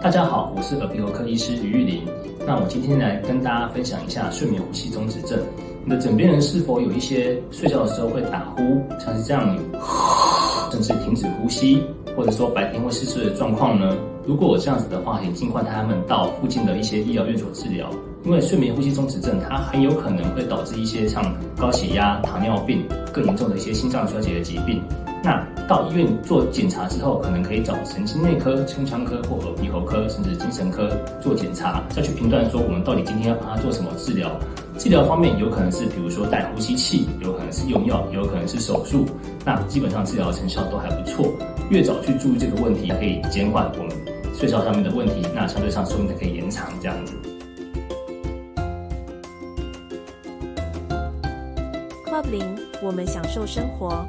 大家好，我是耳鼻喉科医师于玉林。那我今天来跟大家分享一下睡眠呼吸中止症。你的枕边人是否有一些睡觉的时候会打呼，像是这样，甚至停止呼吸，或者说白天会嗜睡的状况呢？如果有这样子的话，请尽快带他们到附近的一些医疗院所治疗。因为睡眠呼吸中止症，它很有可能会导致一些像高血压、糖尿病更严重的一些心脏衰竭的疾病。那到医院做检查之后，可能可以找神经内科、胸腔科或耳鼻喉科，甚至精神科做检查，再去评断说我们到底今天要帮他做什么治疗。治疗方面有可能是比如说戴呼吸器，有可能是用药，有可能是手术。那基本上治疗的成效都还不错。越早去注意这个问题，可以减缓我们睡觉上面的问题，那相对上寿命才可以延长这样子。Club 0，我们享受生活。